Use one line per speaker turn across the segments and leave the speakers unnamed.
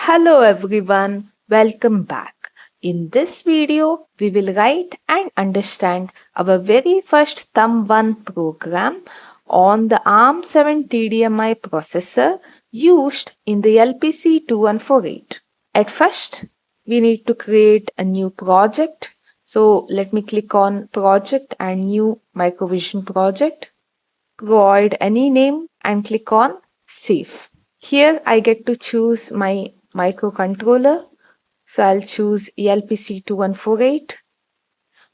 Hello everyone, welcome back. In this video, we will write and understand our very first Thumb-1 program on the ARM7 TDMI processor used in the LPC2148. At first, we need to create a new project. So let me click on project and new microvision project. Provide any name and click on save. Here I get to choose my microcontroller. So I'll choose LPC2148.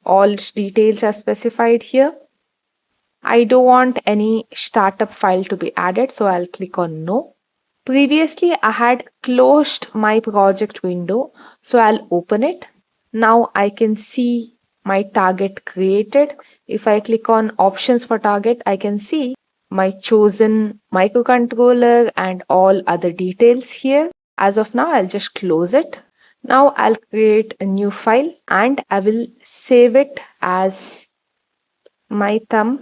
All its details are specified here. I don't want any startup file to be added, so I'll click on no. Previously I had closed my project window, so I'll open it. Now I can see my target created. If I click on options for target, I can see my chosen microcontroller and all other details here. As of now, I'll just close it. Now I'll create a new file and I will save it as my thumb.asm.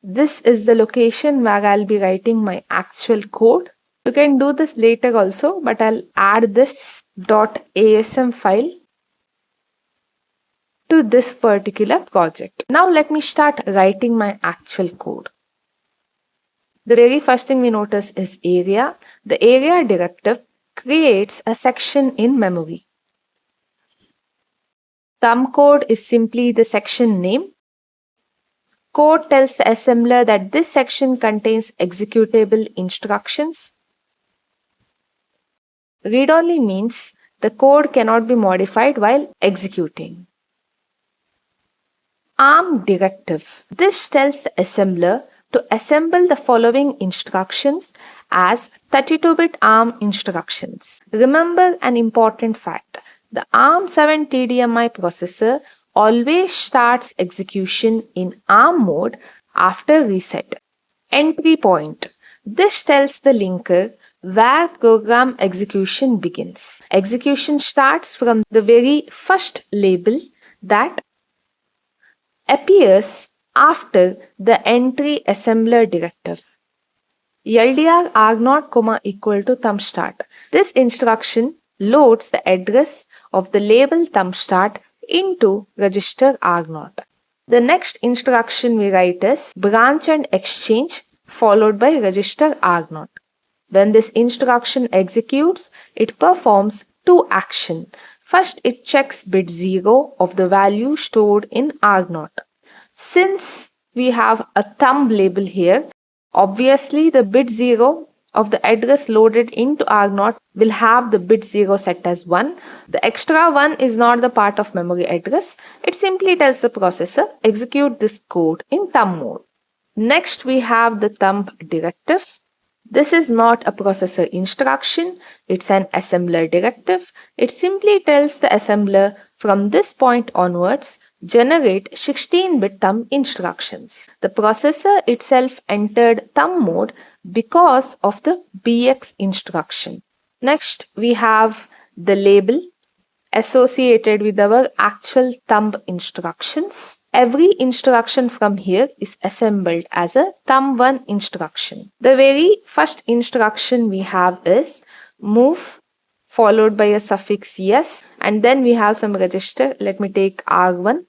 This is the location where I'll be writing my actual code. You can do this later also, but I'll add this .asm file to this particular project. Now let me start writing my actual code. The very first thing we notice is area. The area directive creates a section in memory. Thumb code is simply the section name. Code tells the assembler that this section contains executable instructions. Read-only means the code cannot be modified while executing. ARM directive. This tells the assembler to assemble the following instructions as 32-bit ARM instructions. Remember an important fact. The ARM7 TDMI processor always starts execution in ARM mode after reset. Entry point. This tells the linker where program execution begins. Execution starts from the very first label that appears after the entry assembler directive. LDR R0, equal to thumb start. This instruction loads the address of the label thumb start into register R0. The next instruction we write is branch and exchange followed by register R0. When this instruction executes, it performs two actions. First, it checks bit 0 of the value stored in R0. Since we have a thumb label here, obviously the bit 0 of the address loaded into R0 will have the bit 0 set as 1. The extra 1 is not the part of memory address. It simply tells the processor execute this code in thumb mode. Next we have the thumb directive. This is not a processor instruction, it's an assembler directive. It simply tells the assembler from this point onwards, generate 16-bit thumb instructions. The processor itself entered thumb mode because of the BX instruction. Next, we have the label associated with our actual thumb instructions. Every instruction from here is assembled as a Thumb-1 instruction. The very first instruction we have is move followed by a suffix yes, and then we have some register. Let me take R1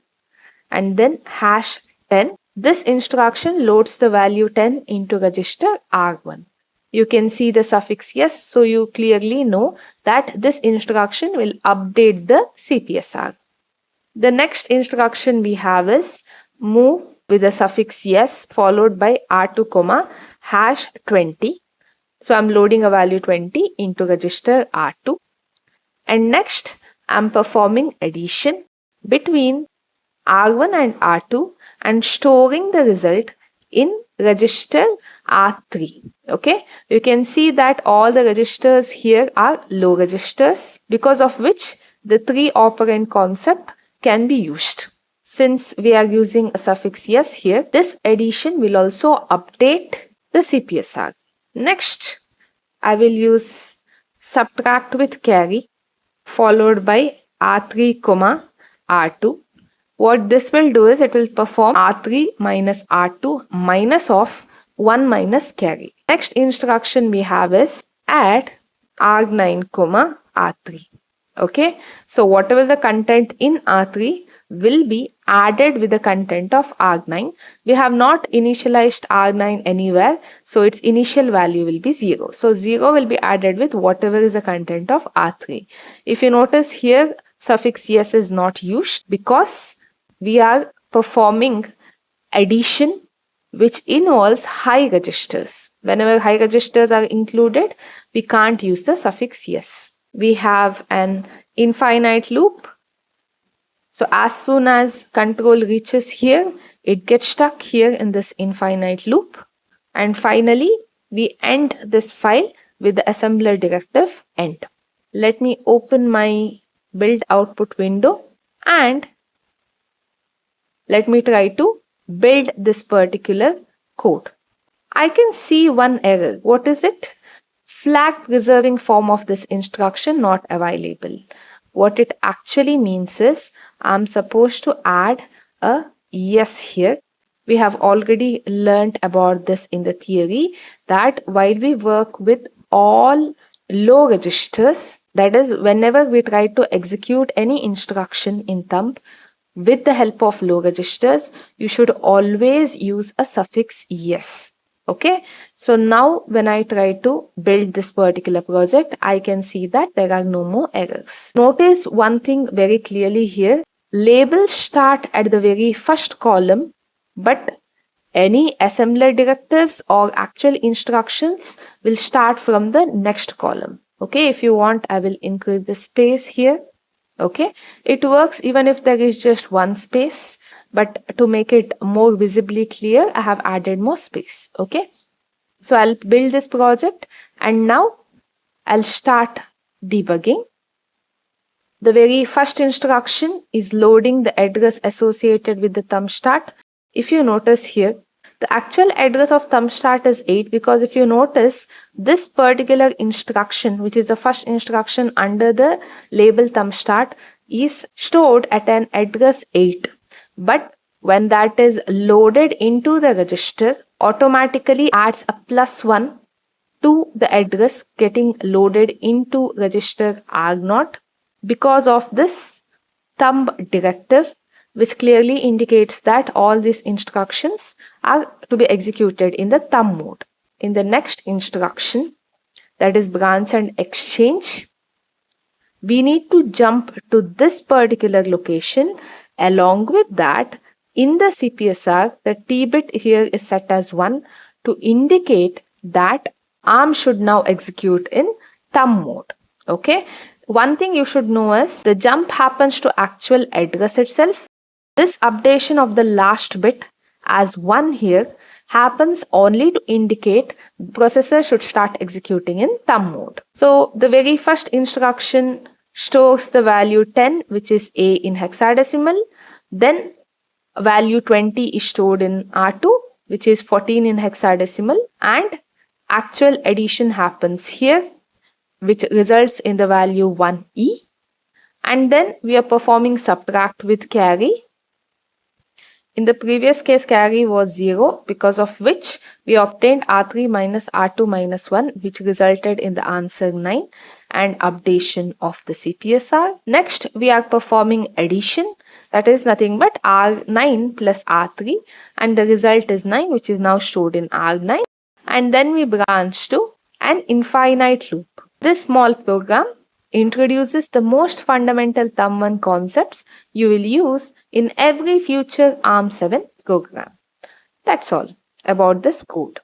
and then #10. This instruction loads the value 10 into register R1. You can see the suffix yes, so you clearly know that this instruction will update the CPSR. The next instruction we have is move with the suffix yes followed by R2, #20. So I'm loading a value 20 into register R2. And next I'm performing addition between R1 and R2 and storing the result in register R3. Okay, you can see that all the registers here are low registers, because of which the 3 operand concept can be used. Since we are using a suffix yes here, this addition will also update the CPSR. Next, I will use subtract with carry followed by R3, R2. What this will do is it will perform R3 minus R2 minus of 1 minus carry. Next instruction we have is add arg9, R3. Okay, so whatever the content in R3 will be added with the content of arg9. We have not initialized arg9 anywhere, so its initial value will be 0. So 0 will be added with whatever is the content of R3. If you notice here, suffix yes is not used because we are performing addition which involves high registers. Whenever high registers are included, we can't use the suffix yes. We have an infinite loop. So as soon as control reaches here, it gets stuck here in this infinite loop. And finally, we end this file with the assembler directive end. Let me open my build output window and let me try to build this particular code. I can see one error. What is it? Flag preserving form of this instruction not available. What it actually means is I'm supposed to add a yes here. We have already learned about this in the theory that while we work with all low registers, that is whenever we try to execute any instruction in Thumb, with the help of low registers, you should always use a suffix yes. Okay, so now when I try to build this particular project, I can see that there are no more errors. Notice one thing very clearly here. Labels start at the very first column, but any assembler directives or actual instructions will start from the next column. Okay, if you want, I will increase the space here. Okay, it works even if there is just one space, but to make it more visibly clear, I have added more space. Okay, so I'll build this project and now I'll start debugging. The very first instruction is loading the address associated with the thumb start. If you notice here, the actual address of thumb start is 8 because if you notice, this particular instruction, which is the first instruction under the label thumb start, is stored at an address 8. But when that is loaded into the register, automatically adds a +1 to the address getting loaded into register arg0. Because of this thumb directive, which clearly indicates that all these instructions are to be executed in the thumb mode. In the next instruction, that is branch and exchange, we need to jump to this particular location. Along with that, in the CPSR, the T bit here is set as 1 to indicate that ARM should now execute in thumb mode. Okay. One thing you should know is the jump happens to actual address itself. This updation of the last bit as 1 here happens only to indicate the processor should start executing in thumb mode. So the very first instruction stores the value 10, which is A in hexadecimal. Then value 20 is stored in R2, which is 14 in hexadecimal, and actual addition happens here, which results in the value 1E. And then we are performing subtract with carry. In the previous case, carry was 0, because of which we obtained R3 minus R2 minus 1, which resulted in the answer 9 and updation of the CPSR. Next, we are performing addition. That is nothing but R9 plus R3, and the result is 9, which is now stored in R9. And then we branch to an infinite loop. This small program introduces the most fundamental Thumb-1 concepts you will use in every future ARM7 program. That's all about this code.